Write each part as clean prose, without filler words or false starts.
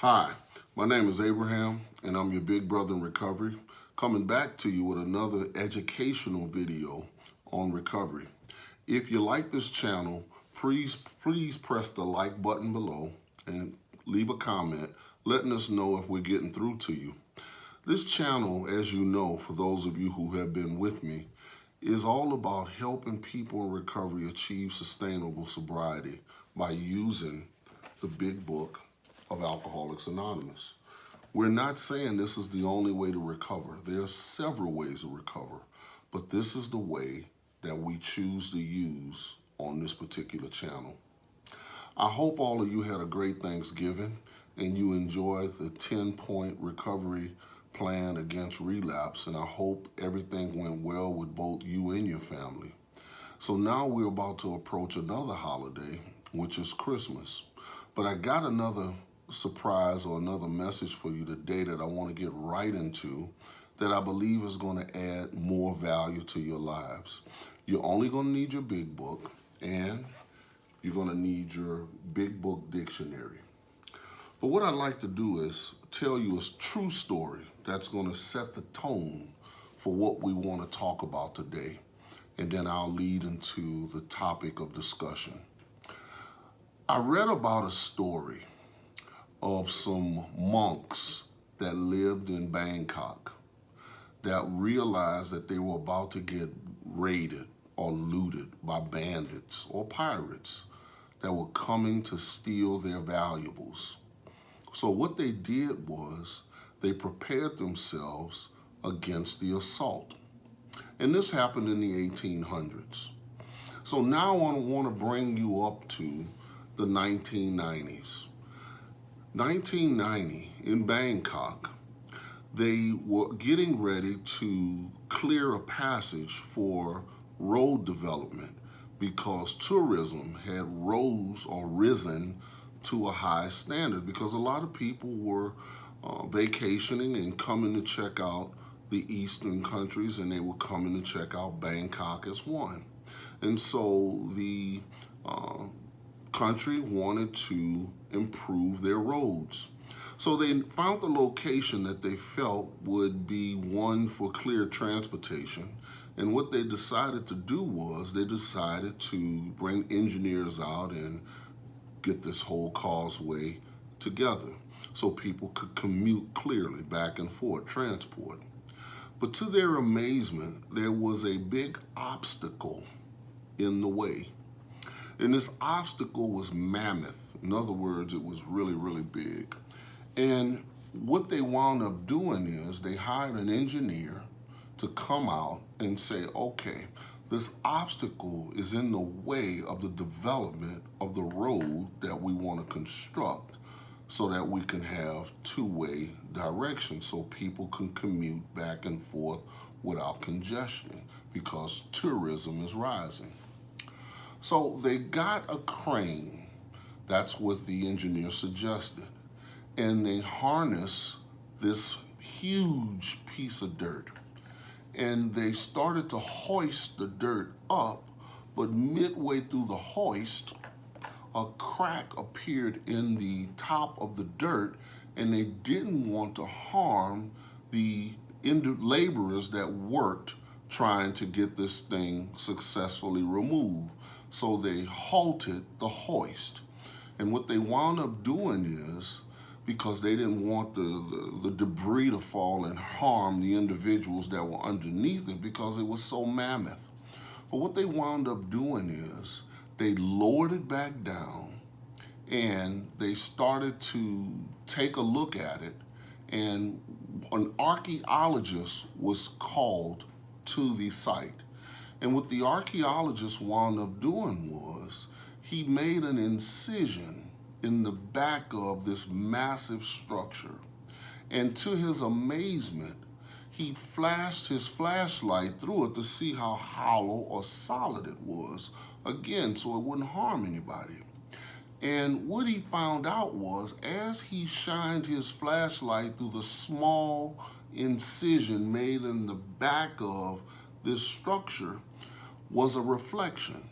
Hi, my name is Abraham, and I'm your big brother in recovery, coming back to you with another educational video on recovery. If you like this channel, please press the like button below and leave a comment letting us know if we're getting through to you. This channel, as you know, for those of you who have been with me, is all about helping people in recovery achieve sustainable sobriety by using the big book of Alcoholics Anonymous. We're not saying this is the only way to recover. There are several ways to recover, but this is the way that we choose to use on this particular channel. I hope all of you had a great Thanksgiving and you enjoyed the 10-point recovery plan against relapse, and I hope everything went well with both you and your family. So now we're about to approach another holiday, which is Christmas. But I got another surprise or another message for you today that I want to get right into that I believe is going to add more value to your lives. You're only going to need your big book, and you're going to need your big book dictionary. But what I'd like to do is tell you a true story that's going to set the tone for what we want to talk about today. And then I'll lead into the topic of discussion. I read about a story of some monks that lived in Bangkok that realized that they were about to get raided or looted by bandits or pirates that were coming to steal their valuables. So what they did was they prepared themselves against the assault. And this happened in the 1800s. So now I want to bring you up to the 1990s. 1990 in Bangkok, they were getting ready to clear a passage for road development because tourism had risen to a high standard because a lot of people were vacationing and coming to check out the eastern countries, and they were coming to check out Bangkok as one. And so the country wanted to improve their roads. So they found the location that they felt would be one for clear transportation. And what they decided to do was they decided to bring engineers out and get this whole causeway together so people could commute clearly back and forth, transport. But to their amazement, there was a big obstacle in the way. And this obstacle was mammoth. In other words, it was really, really big. And what they wound up doing is they hired an engineer to come out and say, okay, this obstacle is in the way of the development of the road that we want to construct so that we can have two-way direction so people can commute back and forth without congestion because tourism is rising. So they got a crane, that's what the engineer suggested, and they harnessed this huge piece of dirt. And they started to hoist the dirt up, but midway through the hoist, a crack appeared in the top of the dirt, and they didn't want to harm the laborers that worked trying to get this thing successfully removed. So they halted the hoist. And what they wound up doing is, because they didn't want the debris to fall and harm the individuals that were underneath it because it was so mammoth. But what they wound up doing is they lowered it back down and they started to take a look at it, and an archaeologist was called to the site. And what the archaeologist wound up doing was he made an incision in the back of this massive structure. And to his amazement, he flashed his flashlight through it to see how hollow or solid it was, again, so it wouldn't harm anybody. And what he found out was, as he shined his flashlight through the small incision made in the back of this structure, was a reflection.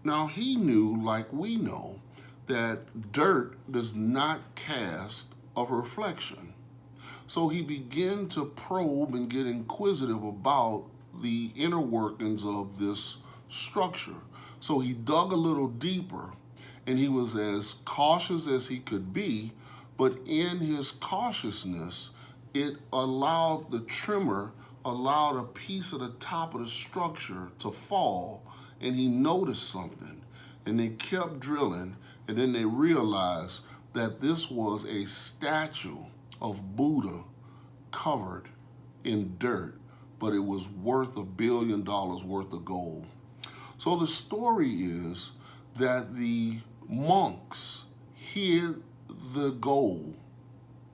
Now he knew, like we know, that dirt does not cast of reflection. So he began to probe and get inquisitive about the inner workings of this structure. So he dug a little deeper, and he was as cautious as he could be, but in his cautiousness, it allowed the trimmer, allowed a piece of the top of the structure to fall, and he noticed something. And they kept drilling, and then they realized that this was a statue of Buddha covered in dirt, but it was worth $1 billion worth of gold. So the story is that the monks hid the gold,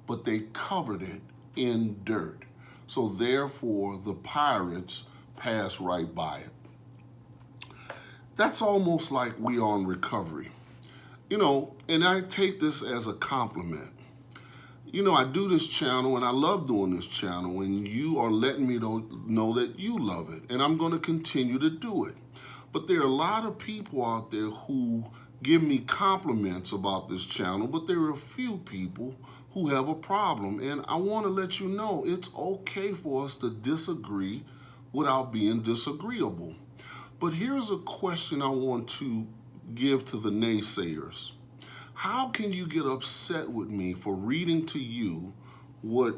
but they covered it in dirt. So therefore, the pirates passed right by it. That's almost like we are on recovery. And I take this as a compliment. I do this channel, and I love doing this channel, and you are letting me know that you love it, and I'm going to continue to do it. But there are a lot of people out there who give me compliments about this channel, but there are a few people who have a problem, and I want to let you know it's okay for us to disagree without being disagreeable. But here's a question I want to give to the naysayers. How can you get upset with me for reading to you what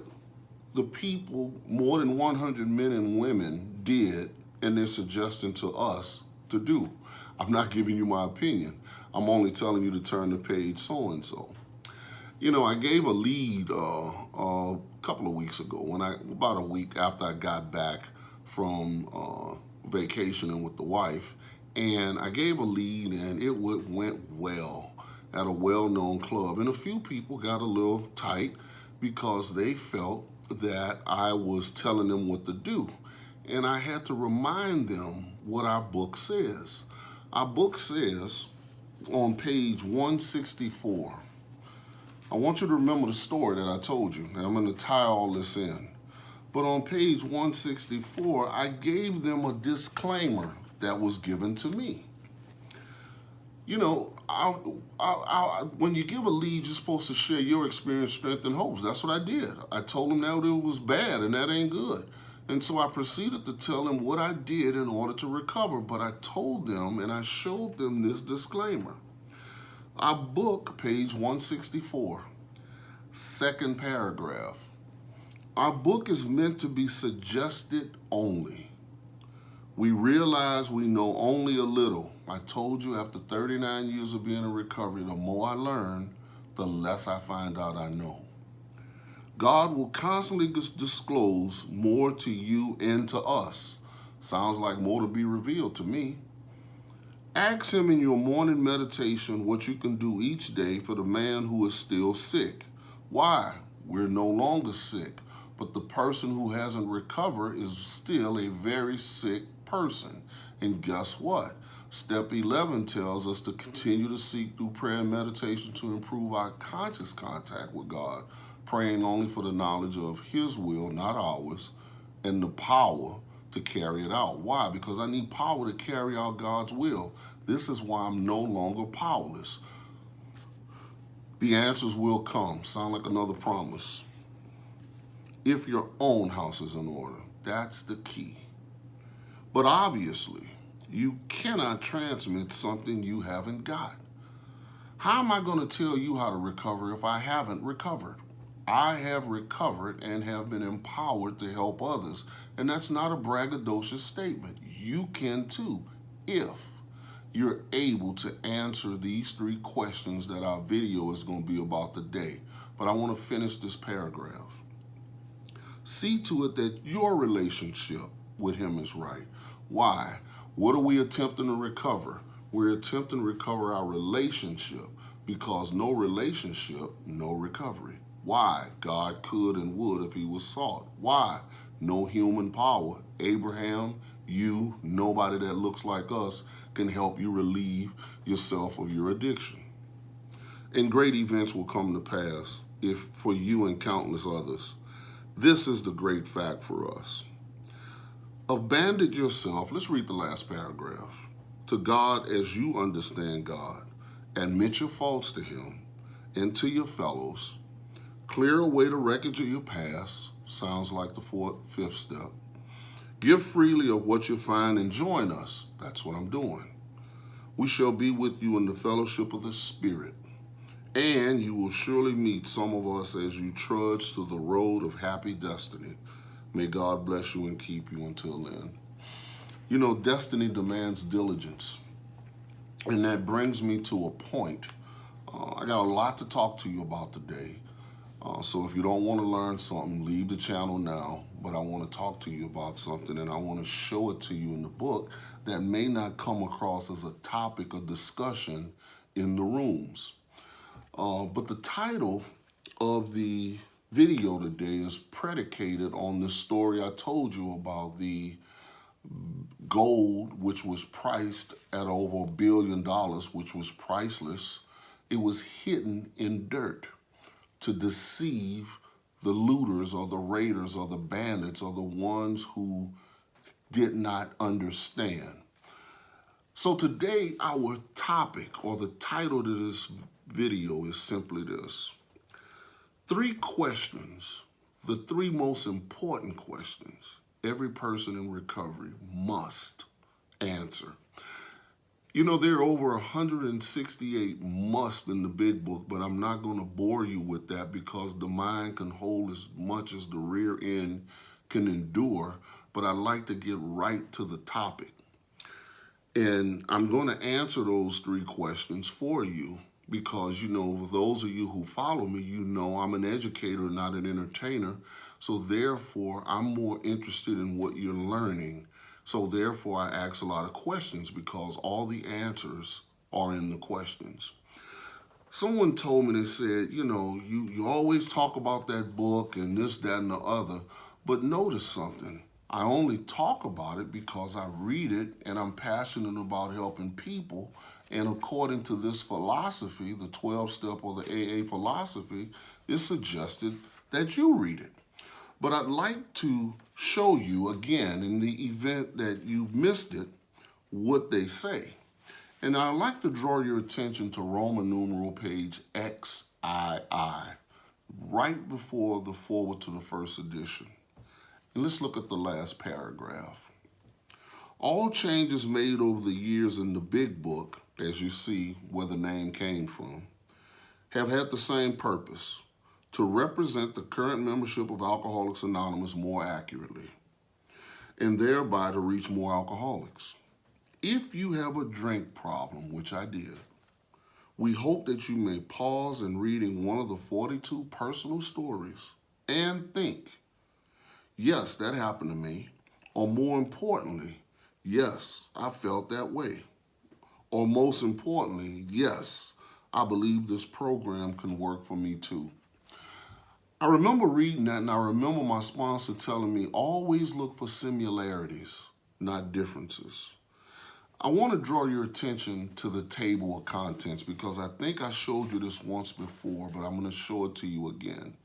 the people, more than 100 men and women, did, and they're suggesting to us to do? I'm not giving you my opinion. I'm only telling you to turn the page so-and-so. I gave a lead a couple of weeks ago, about a week after I got back from vacationing with the wife, and I gave a lead, and it went well at a well-known club. And a few people got a little tight because they felt that I was telling them what to do. And I had to remind them what our book says. Our book says on page 164, I want you to remember the story that I told you, and I'm going to tie all this in. But on page 164, I gave them a disclaimer that was given to me. When you give a lead, you're supposed to share your experience, strength, and hopes. That's what I did. I told them that it was bad and that ain't good. And so I proceeded to tell them what I did in order to recover. But I told them and I showed them this disclaimer. Our book, page 164, second paragraph. Our book is meant to be suggested only. We realize we know only a little. I told you after 39 years of being in recovery, the more I learn, the less I find out I know. God will constantly disclose more to you and to us. Sounds like more to be revealed to me. Ask him in your morning meditation what you can do each day for the man who is still sick. Why? We're no longer sick, but the person who hasn't recovered is still a very sick person. And guess what? Step 11 tells us to continue to seek through prayer and meditation to improve our conscious contact with God, praying only for the knowledge of his will, not ours, and the power to carry it out. Why? Because I need power to carry out God's will. This is why I'm no longer powerless. The answers will come. Sound like another promise. If your own house is in order, that's the key. But obviously, you cannot transmit something you haven't got. How am I going to tell you how to recover if I haven't recovered? I have recovered and have been empowered to help others. And that's not a braggadocious statement. You can too, if you're able to answer these 3 questions that our video is going to be about today. But I want to finish this paragraph. See to it that your relationship with him is right. Why? What are we attempting to recover? We're attempting to recover our relationship, because no relationship, no recovery. Why? God could and would if he was sought. Why? No human power. Abraham, you, nobody that looks like us can help you relieve yourself of your addiction. And great events will come to pass if for you and countless others. This is the great fact for us. Abandon yourself, let's read the last paragraph, to God as you understand God. Admit your faults to him and to your fellows. Clear away the wreckage of your past. Sounds like the fifth step. Give freely of what you find and join us. That's what I'm doing. We shall be with you in the fellowship of the Spirit. And you will surely meet some of us as you trudge through the road of happy destiny. May God bless you and keep you until then. You know, destiny demands diligence. And that brings me to a point. I got a lot to talk to you about today. So if you don't want to learn something, leave the channel now. But I want to talk to you about something, and I want to show it to you in the book that may not come across as a topic of discussion in the rooms. But the title of the video today is predicated on the story I told you about the gold, which was priced at over $1 billion, which was priceless. It was hidden in dirt to deceive the looters or the raiders or the bandits or the ones who did not understand. So today our topic or the title to this video is simply this. 3 questions, the 3 most important questions every person in recovery must answer. You know, there are over 168 must in the big book, but I'm not going to bore you with that because the mind can hold as much as the rear end can endure, but I'd like to get right to the topic. And I'm going to answer those 3 questions for you because, you know, those of you who follow me, you know I'm an educator, not an entertainer. So therefore, I'm more interested in what you're learning. So therefore, I ask a lot of questions because all the answers are in the questions. Someone told me, they said, you know, you always talk about that book and this, that, and the other, but notice something. I only talk about it because I read it and I'm passionate about helping people. And according to this philosophy, the 12-step or the AA philosophy, it's suggested that you read it. But I'd like to show you again, in the event that you missed it, what they say. And I'd like to draw your attention to Roman numeral page XII, right before the foreword to the first edition. And let's look at the last paragraph. All changes made over the years in the big book, as you see where the name came from, have had the same purpose: to represent the current membership of Alcoholics Anonymous more accurately, and thereby to reach more alcoholics. If you have a drink problem, which I did, we hope that you may pause in reading one of the 42 personal stories and think, yes, that happened to me, or more importantly, yes, I felt that way, or most importantly, yes, I believe this program can work for me too. I remember reading that, and I remember my sponsor telling me, always look for similarities, not differences. I want to draw your attention to the table of contents because I think I showed you this once before, but I'm going to show it to you again.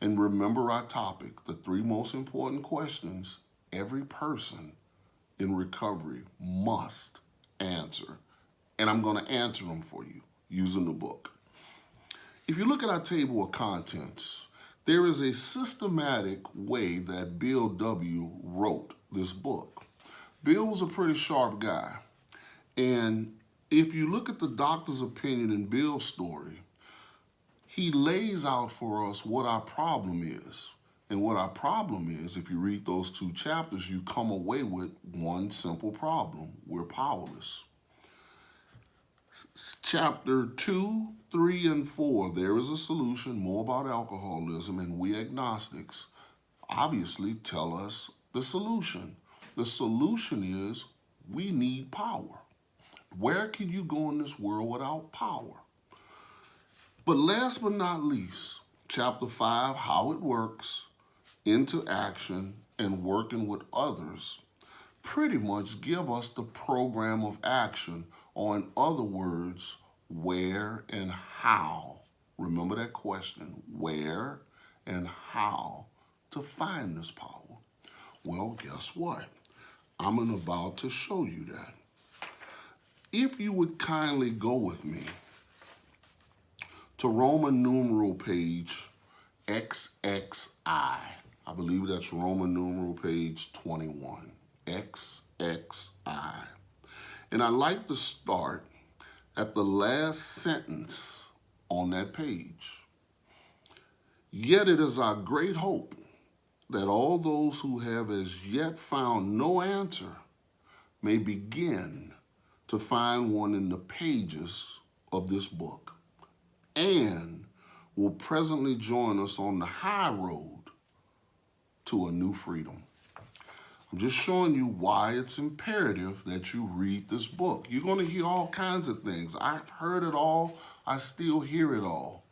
And remember our topic, the 3 most important questions every person in recovery must answer. And I'm going to answer them for you using the book. If you look at our table of contents, there is a systematic way that Bill W. wrote this book. Bill was a pretty sharp guy. And if you look at the doctor's opinion in Bill's story, he lays out for us what our problem is. And what our problem is, if you read those 2 chapters, you come away with one simple problem: we're powerless. Chapter 2, 3, and 4, there is a solution, more about alcoholism, and we agnostics obviously tell us the solution. The solution is we need power. Where can you go in this world without power? But last but not least, chapter 5, how it works, into action, and working with others, pretty much give us the program of action, or in other words, where and how. Remember that question, where and how to find this power. Well, guess what? I'm about to show you that. If you would kindly go with me to Roman numeral page XXI. I believe that's Roman numeral page 21. XXI. And I like to start at the last sentence on that page. Yet it is our great hope that all those who have as yet found no answer may begin to find one in the pages of this book, and will presently join us on the high road to a new freedom. I'm just showing you why it's imperative that you read this book. You're going to hear all kinds of things. I've heard it all. I still hear it all.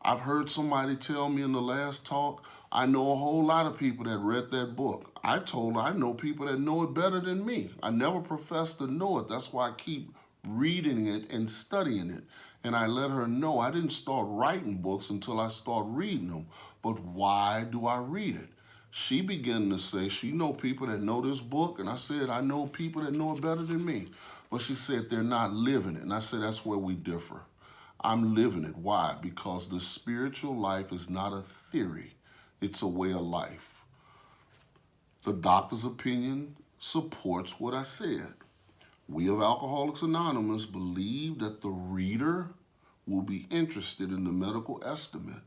I've heard somebody tell me in the last talk, I know a whole lot of people that read that book. I told her I know people that know it better than me. I never professed to know it. That's why I keep reading it and studying it. And I let her know I didn't start writing books until I started reading them. But why do I read it? She began to say she know people that know this book. And I said, I know people that know it better than me. But she said they're not living it. And I said, that's where we differ. I'm living it. Why? Because the spiritual life is not a theory. It's a way of life. The doctor's opinion supports what I said. We of Alcoholics Anonymous believe that the reader will be interested in the medical estimate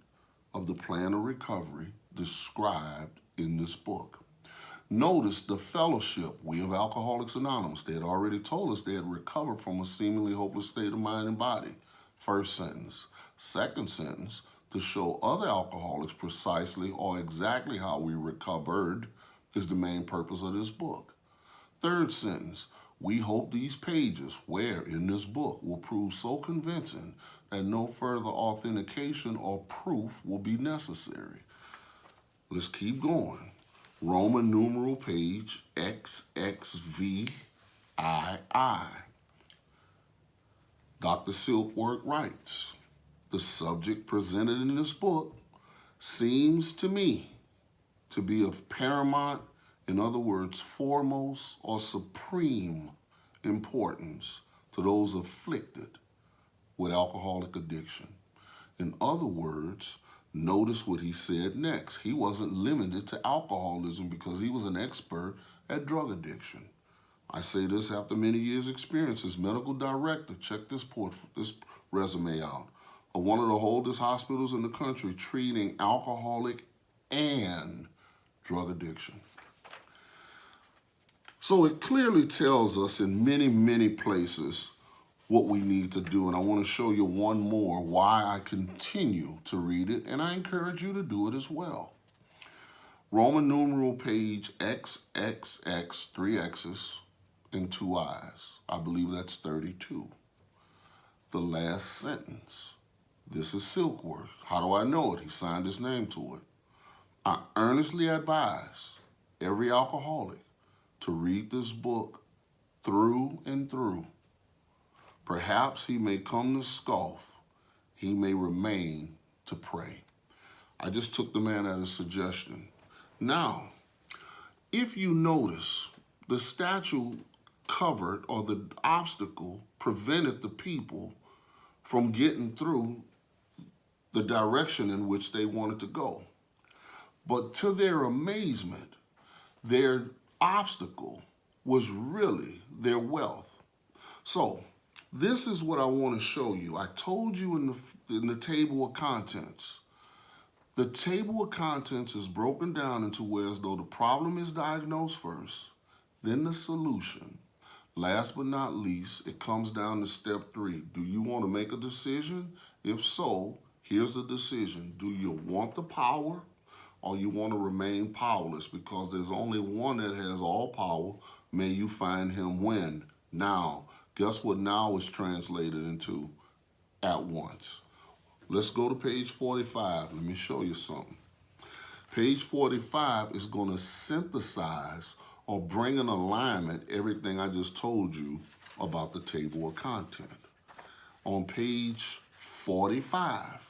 of the plan of recovery described in this book. Notice the fellowship, we of Alcoholics Anonymous, they had already told us they had recovered from a seemingly hopeless state of mind and body. First sentence. Second sentence, to show other alcoholics precisely or exactly how we recovered is the main purpose of this book. Third sentence, we hope these pages, where in this book, will prove so convincing that no further authentication or proof will be necessary. Let's keep going. Roman numeral page XXVII. Dr. Silkworth writes, the subject presented in this book seems to me to be of paramount, in other words, foremost or supreme importance to those afflicted with alcoholic addiction. In other words, notice what he said next. He wasn't limited to alcoholism because he was an expert at drug addiction. I say this after many years' experience as medical director. Check this resume out. Of one of the oldest hospitals in the country treating alcoholic and drug addiction. So it clearly tells us in many, many places what we need to do. And I want to show you one more why I continue to read it, and I encourage you to do it as well. Roman numeral page XXX, 3 X's and 2 I's. I believe that's 32. The last sentence. This is Silkworth. How do I know it? He signed his name to it. I earnestly advise every alcoholic to read this book through and through. Perhaps he may come to scoff. He may remain to pray. I just took the man at his suggestion. Now, if you notice, the statue covered, or the obstacle prevented the people from getting through the direction in which they wanted to go. But to their amazement, their obstacle was really their wealth. So this is what I want to show you. I told you in the table of contents. The table of contents is broken down into where as though the problem is diagnosed first, then the solution. Last but not least, it comes down to step 3. Do you want to make a decision? If so, here's the decision. Do you want the power, or you want to remain powerless? Because there's only one that has all power. May you find him when? Now. Guess what now is translated into? At once. Let's go to page 45. Let me show you something. Page 45 is going to synthesize or bring in alignment everything I just told you about the table of content. On page 45,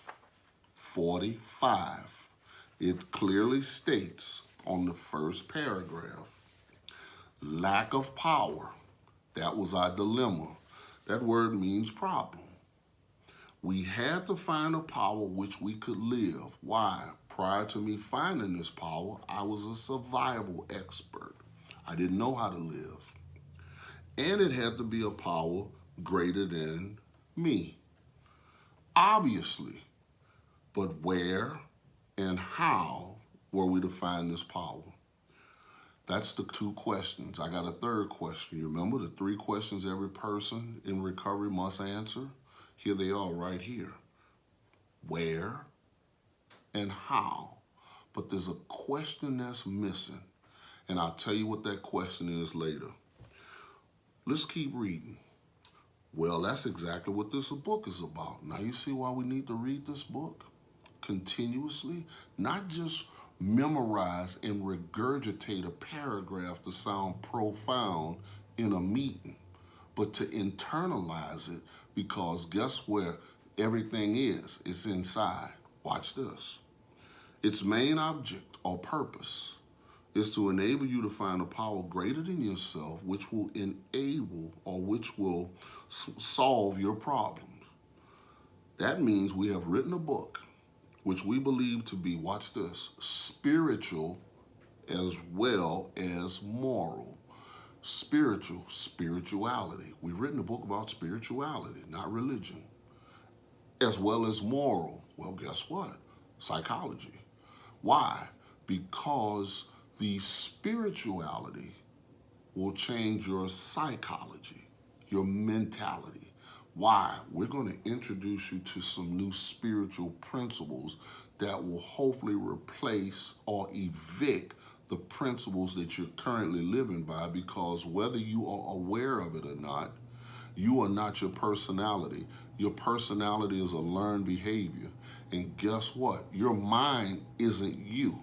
it clearly states on the first paragraph, lack of power. That was our dilemma. That word means problem. We had to find a power which we could live. Why? Prior to me finding this power, I was a survival expert. I didn't know how to live. And it had to be a power greater than me. Obviously, but where and how were we to find this power? That's the two questions. I got a third question. You remember the three questions every person in recovery must answer? Here they are right here. Where and how? But there's a question that's missing. And I'll tell you what that question is later. Let's keep reading. Well, that's exactly what this book is about. Now you see why we need to read this book continuously, not just memorize and regurgitate a paragraph to sound profound in a meeting, but to internalize it, because guess where everything is? It's inside. Watch this. Its main object or purpose is to enable you to find a power greater than yourself, which will enable or which will solve your problems. That means we have written a book which we believe to be, watch this, spiritual as well as moral. Spirituality. We've written a book about spirituality, not religion, as well as moral. Well, guess what? Psychology. Why? Because the spirituality will change your psychology, your mentality. Why? We're going to introduce you to some new spiritual principles that will hopefully replace or evict the principles that you're currently living by, because whether you are aware of it or not, you are not your personality. Your personality is a learned behavior. And guess what? Your mind isn't you.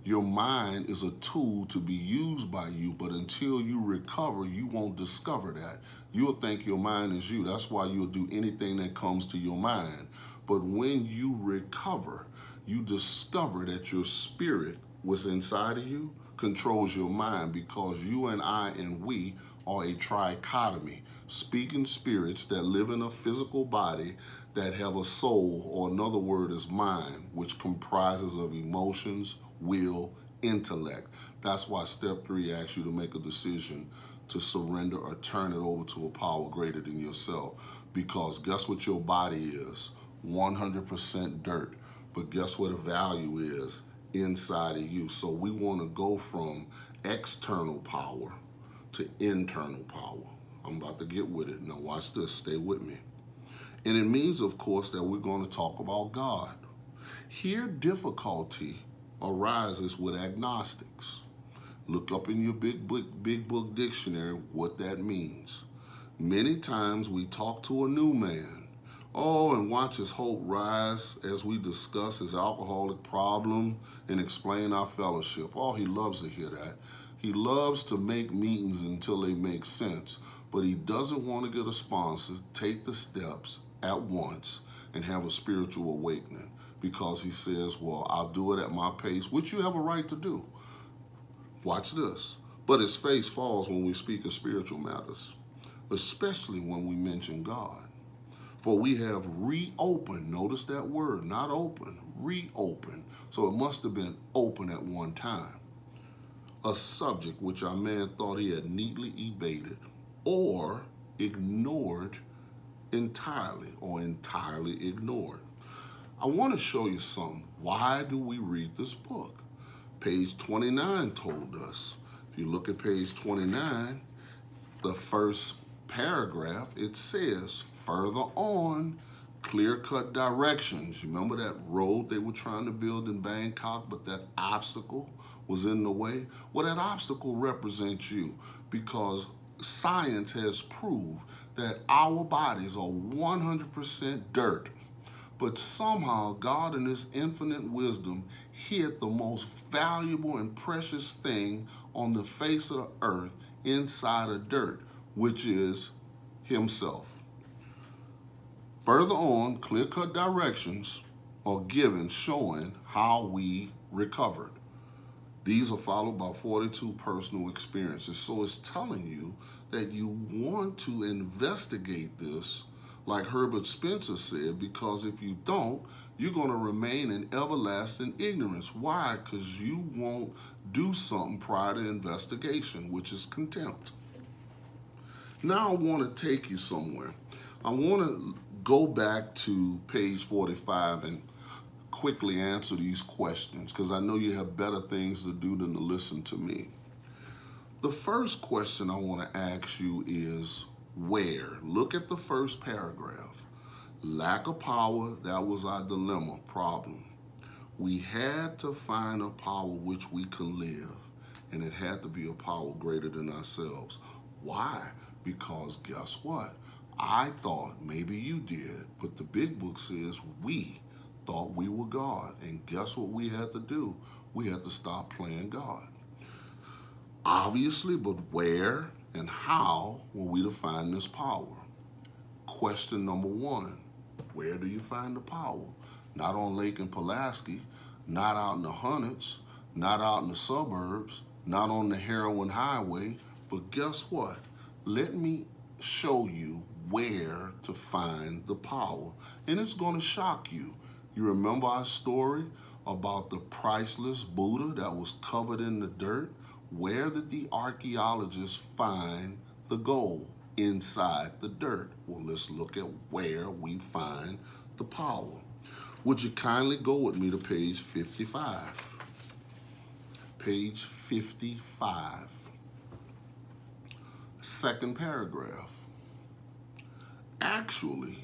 Your mind is a tool to be used by you, but until you recover, you won't discover that. You'll think your mind is you. That's why you'll do anything that comes to your mind. But when you recover, you discover that your spirit, what's inside of you, controls your mind, because you and I and we are a trichotomy, speaking spirits that live in a physical body that have a soul, or another word is mind, which comprises of emotions, will, intellect. That's why step 3 asks you to make a decision to surrender or turn it over to a power greater than yourself. Because guess what your body is? 100% dirt. But guess what the value is? Inside of you. So we want to go from external power to internal power. I'm about to get with it. Now watch this. Stay with me. And it means, of course, that we're going to talk about God. Here, difficulty arises with agnostics. Look up in your big book dictionary what that means. Many times we talk to a new man, and watch his hope rise as we discuss his alcoholic problem and explain our fellowship. He loves to hear that. He loves to make meetings until they make sense, but he doesn't want to get a sponsor, take the steps at once, and have a spiritual awakening. Because he says, well, I'll do it at my pace, which you have a right to do. Watch this. But his face falls when we speak of spiritual matters, especially when we mention God. For we have reopened, notice that word, not open, reopened. So it must have been open at one time. A subject which our man thought he had neatly evaded or ignored entirely, or entirely ignored. I want to show you something. Why do we read this book? Page 29 told us. If you look at page 29, the first paragraph, it says, further on, clear-cut directions. You remember that road they were trying to build in Bangkok, but that obstacle was in the way? Well, that obstacle represents you, because science has proved that our bodies are 100% dirt. But somehow God in his infinite wisdom hid the most valuable and precious thing on the face of the earth inside of dirt, which is himself. Further on, clear-cut directions are given showing how we recovered. These are followed by 42 personal experiences. So it's telling you that you want to investigate this, like Herbert Spencer said, because if you don't, you're going to remain in everlasting ignorance. Why? Because you won't do something prior to investigation, which is contempt. Now I want to take you somewhere. I want to go back to page 45 and quickly answer these questions, because I know you have better things to do than to listen to me. The first question I want to ask you is where? Look at the first paragraph. Lack of power, that was our dilemma, problem. We had to find a power which we could live, and it had to be a power greater than ourselves. Why? Because guess what? I thought, maybe you did, but the big book says we thought we were God. And guess what we had to do? We had to stop playing God. Obviously, but where and how will we define this power? Question number one, where do you find the power? Not on Lake and Pulaski, not out in the hundreds, not out in the suburbs, not on the heroin highway, but guess what? Let me show you where to find the power, and it's going to shock you. You remember our story about the priceless Buddha that was covered in the dirt? Where did the archaeologists find the gold? Inside the dirt. Well, let's look at where we find the power. Would you kindly go with me to page 55? Page 55. Second paragraph. Actually,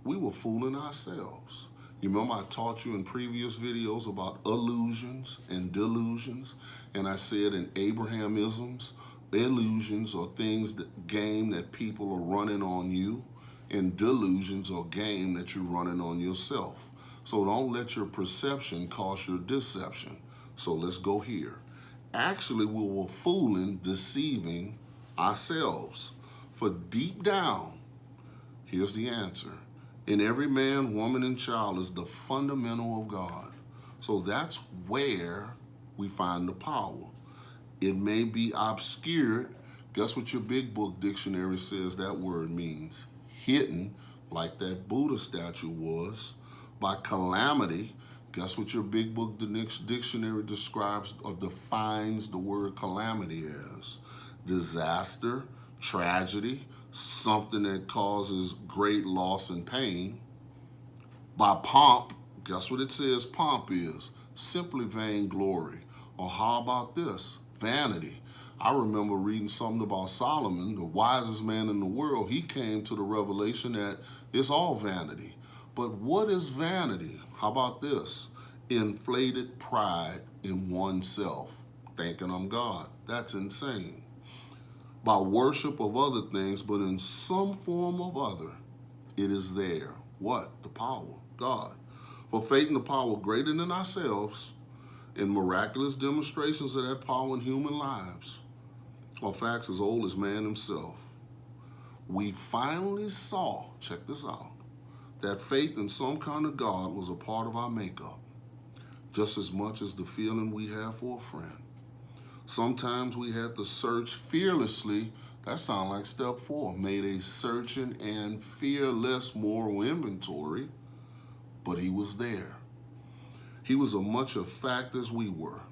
we were fooling ourselves. You remember I taught you in previous videos about illusions and delusions, and I said in Abrahamisms, illusions are things game that people are running on you, and delusions are game that you're running on yourself. So don't let your perception cause your deception. So let's go here. Actually, we were fooling, deceiving ourselves. For deep down, here's the answer. In every man, woman, and child is the fundamental of God. So that's where we find the power. It may be obscured. Guess what your big book dictionary says that word means? Hidden, like that Buddha statue was. By calamity, guess what your big book dictionary describes or defines the word calamity as? Disaster, tragedy, something that causes great loss and pain. By pomp, guess what it says pomp is? Simply vainglory. Or how about this? Vanity. I remember reading something about Solomon, the wisest man in the world. He came to the revelation that it's all vanity. But what is vanity? How about this? Inflated pride in oneself, thinking I'm God. That's insane. By worship of other things, but in some form of other, it is there. What? The power, God. For faith and the power greater than ourselves, in miraculous demonstrations of that power in human lives, or facts as old as man himself. We finally saw, check this out, that faith in some kind of God was a part of our makeup, just as much as the feeling we have for a friend. Sometimes we had to search fearlessly. That sounds like step 4. Made a searching and fearless moral inventory, but he was there. He was as much a fact as we were.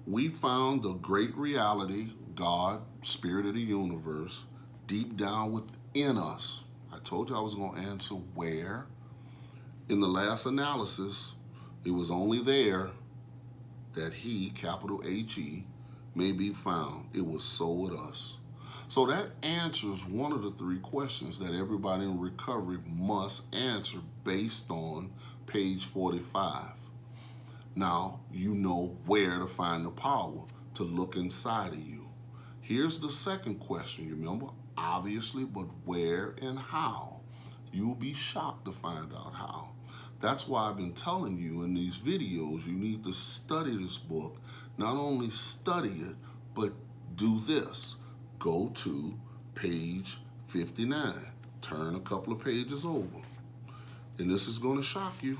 We found the great reality, God, spirit of the universe, deep down within us. I told you I was going to answer where. In the last analysis, it was only there that he, capital H-E, may be found. It was so with us. So that answers one of the 3 questions that everybody in recovery must answer based on page 45. Now you know where to find the power to look inside of you. Here's the second question, you remember? Obviously, but where and how? You'll be shocked to find out how. That's why I've been telling you in these videos, you need to study this book. Not only study it, but do this. Go to page 59. Turn a couple of pages over. And this is going to shock you.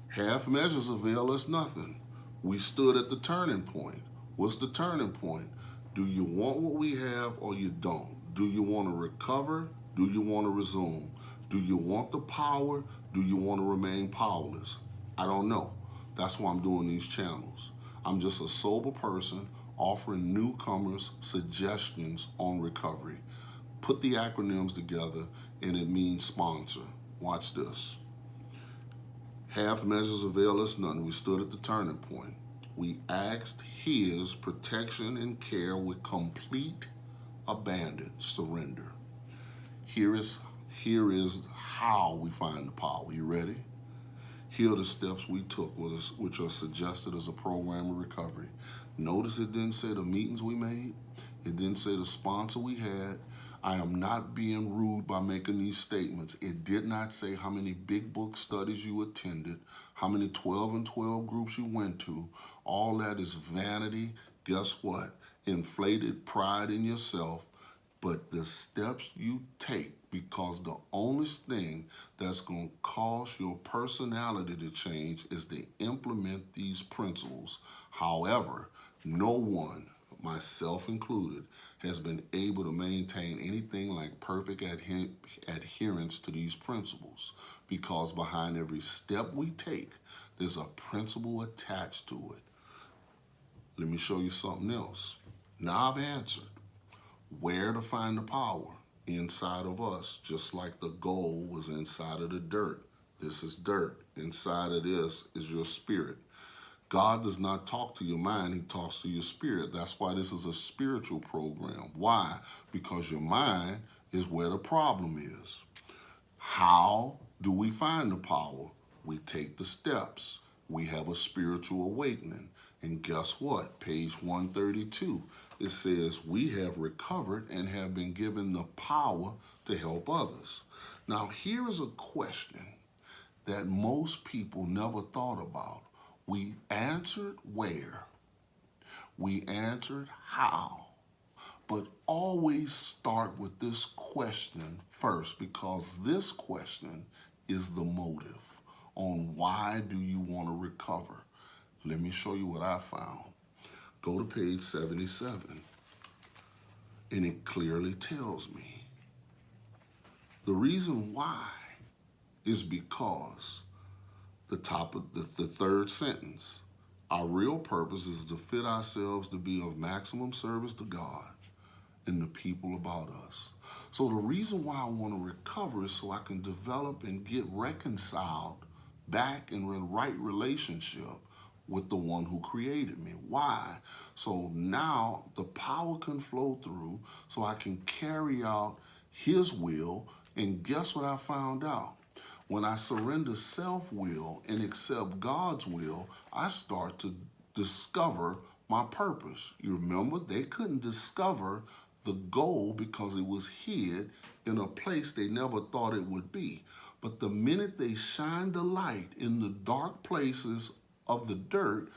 Half measures avail us nothing. We stood at the turning point. What's the turning point? Do you want what we have or you don't? Do you want to recover Do you want to resume? Do you want the power? Do you want to remain powerless? I don't know. That's why I'm doing these channels. I'm just a sober person offering newcomers suggestions on recovery. Put the acronyms together and it means sponsor. Watch this. Half measures avail us nothing. We stood at the turning point. We asked his protection and care with complete abandon, surrender. Here is how we find the power. You ready? Here are the steps we took, which are suggested as a program of recovery. Notice it didn't say the meetings we made. It didn't say the sponsor we had. I am not being rude by making these statements. It did not say how many big book studies you attended, how many 12 and 12 groups you went to. All that is vanity. Guess what? Inflated pride in yourself. But the steps you take, because the only thing that's going to cause your personality to change is to implement these principles. However, no one, myself included, has been able to maintain anything like perfect adherence to these principles, because behind every step we take, there's a principle attached to it. Let me show you something else. Now I've answered where to find the power inside of us, just like the gold was inside of the dirt. This is dirt. Inside of this is your spirit. God does not talk to your mind, he talks to your spirit. That's why this is a spiritual program. Why? Because your mind is where the problem is. How do we find the power? We take the steps. We have a spiritual awakening. And guess what? Page 132, it says we have recovered and have been given the power to help others. Now, here is a question that most people never thought about. We answered where, we answered how, but always start with this question first, because this question is the motive on why do you want to recover. Let me show you what I found. Go to page 77, and it clearly tells me the reason why is because the top of the third sentence, our real purpose is to fit ourselves to be of maximum service to God and the people about us. So the reason why I want to recover is so I can develop and get reconciled back in the right relationship with the one who created me. Why? So now the power can flow through so I can carry out his will. And guess what I found out? When I surrender self-will and accept God's will, I start to discover my purpose. You remember, they couldn't discover the goal because it was hid in a place they never thought it would be. But the minute they shined the light in the dark places of the dirt,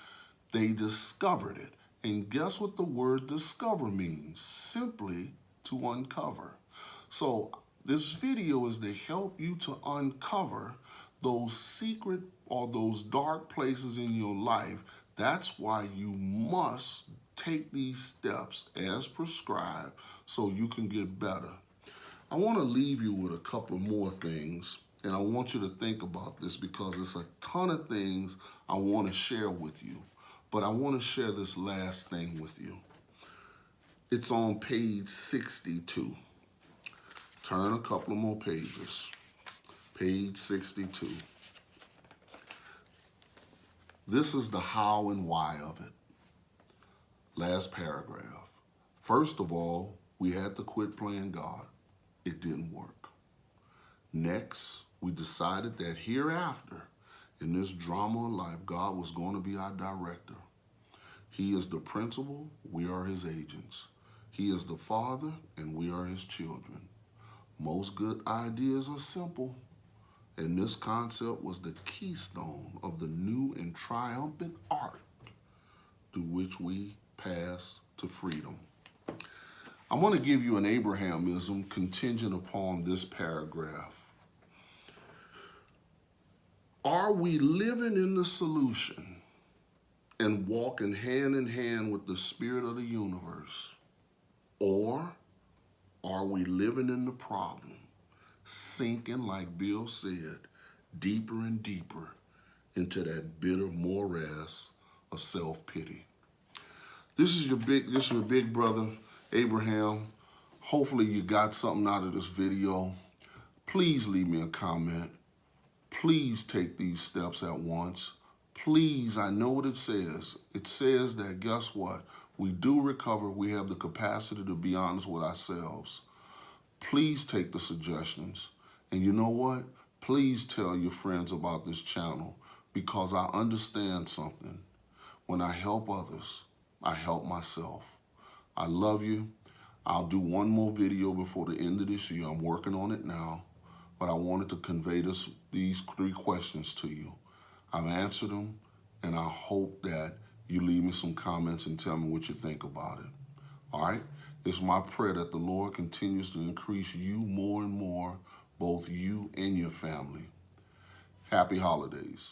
they discovered it. And guess what the word discover means? Simply to uncover. So this video is to help you to uncover those secret or those dark places in your life. That's why you must take these steps as prescribed so you can get better. I want to leave you with a couple more things, and I want you to think about this because it's a ton of things I want to share with you. But I want to share this last thing with you. It's on page 62. Turn a couple more pages. Page 62. This is the how and why of it. Last paragraph. First of all, we had to quit playing God. It didn't work. Next, we decided that hereafter, in this drama of life, God was going to be our director. He is the principal, we are his agents. He is the father, and we are his children. Most good ideas are simple, and this concept was the keystone of the new and triumphant arc through which we pass to freedom. I want to give you an Abrahamism contingent upon this paragraph. Are we living in the solution and walking hand in hand with the spirit of the universe? Or are we living in the problem sinking, like Bill said, deeper and deeper into that bitter morass of self-pity. This is your big brother, Abraham. Hopefully you got something out of this video. Please leave me a comment. Please take these steps at once. Please, I know what it says. It says that, guess what? We do recover. We have the capacity to be honest with ourselves. Please take the suggestions. And you know what? Please tell your friends about this channel, because I understand something. When I help others, I help myself. I love you. I'll do one more video before the end of this year. I'm working on it now, but I wanted to convey these 3 questions to you. I've answered them, and I hope that you leave me some comments and tell me what you think about it. All right? It's my prayer that the Lord continues to increase you more and more, both you and your family. Happy holidays.